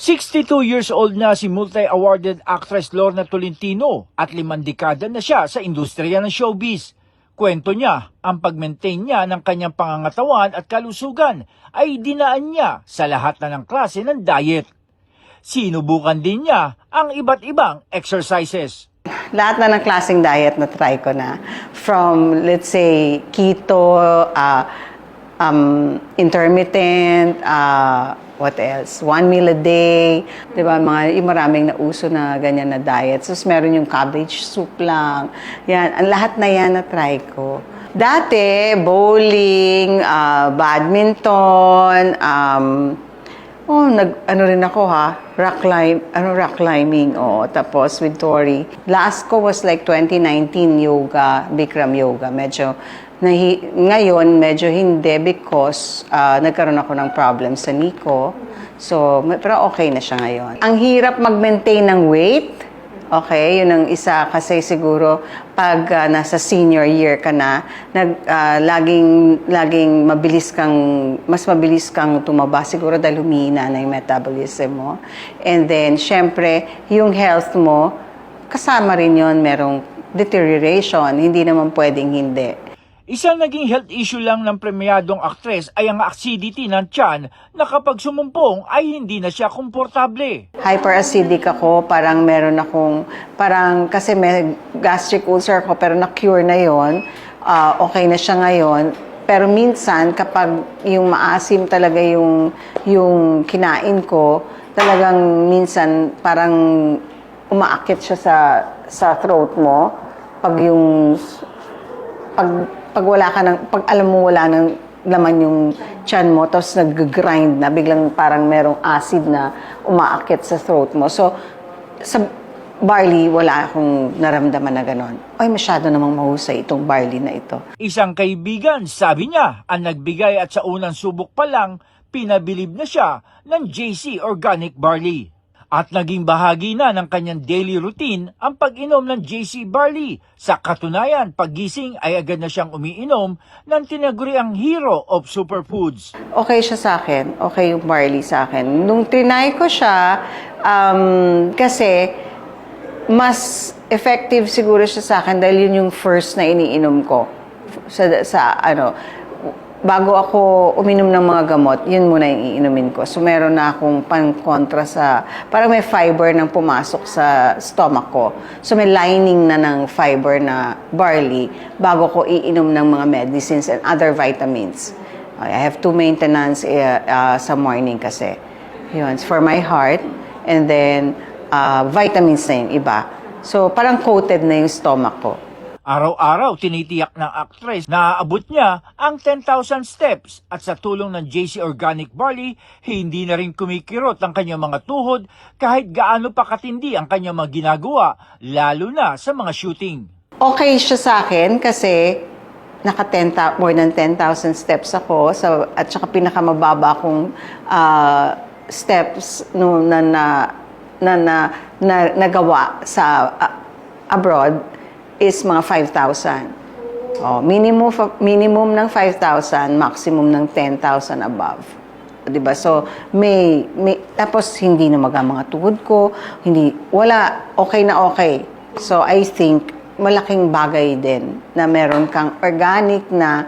62 years old na si multi-awarded actress Lorna Tolentino at 5 dekada na siya sa industriya ng showbiz. Kwento niya, ang pag-maintain niya ng kanyang pangangatawan at kalusugan ay dinaan niya sa lahat na ng klase ng diet. Sinubukan din niya ang iba't ibang exercises. Lahat na ng klaseng diet na try ko na. From, let's say, keto, intermittent, what else? 1 meal a day. Diba? Maraming nauso na ganyan na diet. So, meron yung cabbage soup lang. Yan. Ang lahat na yan na try ko. Dati, bowling, badminton, ano rin ako rock climbing, tapos with Tori. Last ko was like 2019 yoga, Bikram yoga. Ngayon, medyo hindi because nagkaroon ako ng problem sa Nico. So, pero okay na siya ngayon. Ang hirap mag-maintain ng weight. Okay, yun ang isa kasi siguro pag nasa senior year ka na, laging mas mabilis kang tumaba siguro dahil humihina na yung metabolism mo. And then, syempre, yung health mo, kasama rin yun, merong deterioration, hindi naman pwedeng hindi. Isang naging health issue lang ng premyadong aktres ay ang acidity ng tiyan na kapag sumumpong ay hindi na siya komportable. Hyperacidic ako, kasi may gastric ulcer ako pero na-cure na yon, okay na siya ngayon. Pero minsan kapag yung maasim talaga yung kinain ko, talagang minsan parang umaakit siya sa throat mo pag alam mo wala nang laman yung tiyan mo, tapos nag-grind na, biglang parang merong acid na umaakit sa throat mo. So, sa barley, wala akong naramdaman na gano'n. Ay, masyado namang mahusay itong barley na ito. Isang kaibigan, sabi niya, ang nagbigay at sa unang subok pa lang, pinabilib na siya ng JC Organic Barley. At naging bahagi na ng kanyang daily routine ang pag-inom ng JC Barley. Sa katunayan, paggising ay agad na siyang umiinom ng tinaguriang hero of superfoods. Okay siya sa akin. Okay yung barley sa akin. Nung trinay ko siya, kasi mas effective siguro siya sa akin dahil yun yung first na iniinom ko. Bago ako uminom ng mga gamot, yun muna yung iinumin ko. So, meron na akong pang-kontra parang may fiber nang pumasok sa stomach ko. So, may lining na ng fiber na barley bago ko iinom ng mga medicines and other vitamins. I have 2 maintenance sa morning kasi. Yun, for my heart. And then, vitamins na yung iba. So, parang coated na yung stomach ko. Araw-araw tinitiyak ng actress na aabot niya ang 10,000 steps at sa tulong ng JC Organic Barley, hindi na rin kumikirot ang kanyang mga tuhod kahit gaano pa katindi ang kanyang mga ginagawa, lalo na sa mga shooting. Okay siya sa akin kasi more than 10,000 steps ako at saka pinakamababa akong steps na nagawa sa abroad is mga 5,000. Minimum ng 5,000, maximum ng 10,000 above. Diba? So, tapos hindi na mga tuhod ko, okay na okay. So, I think, malaking bagay din na meron kang organic na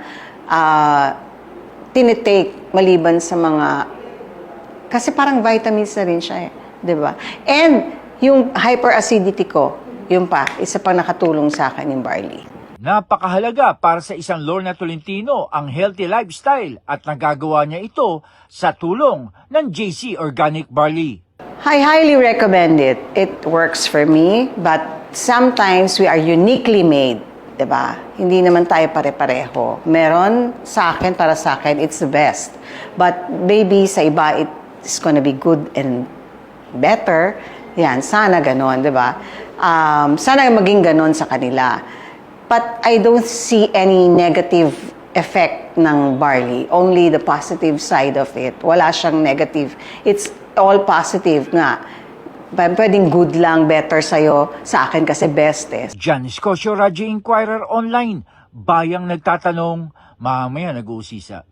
tinitake maliban sa kasi parang vitamins na rin siya diba? And, yung hyperacidity ko, yun pa, isa pa nakatulong sa akin yung barley. Napakahalaga para sa isang Lorna Tolentino ang healthy lifestyle at nagagawa niya ito sa tulong ng JC Organic Barley. I highly recommend it. It works for me, but sometimes we are uniquely made. Diba? Hindi naman tayo pare-pareho. Para sa akin, it's the best. But maybe sa iba, it's gonna be good and better. Yan, sana ganon, diba? Sana maging ganon sa kanila. But I don't see any negative effect ng barley. Only the positive side of it. Wala siyang negative. It's all positive nga. Pwedeng good lang, better sa'yo. Sa akin kasi best Janice Cosio, Radyo Inquirer Online. Bayang nagtatanong, mamaya nag-uusisa.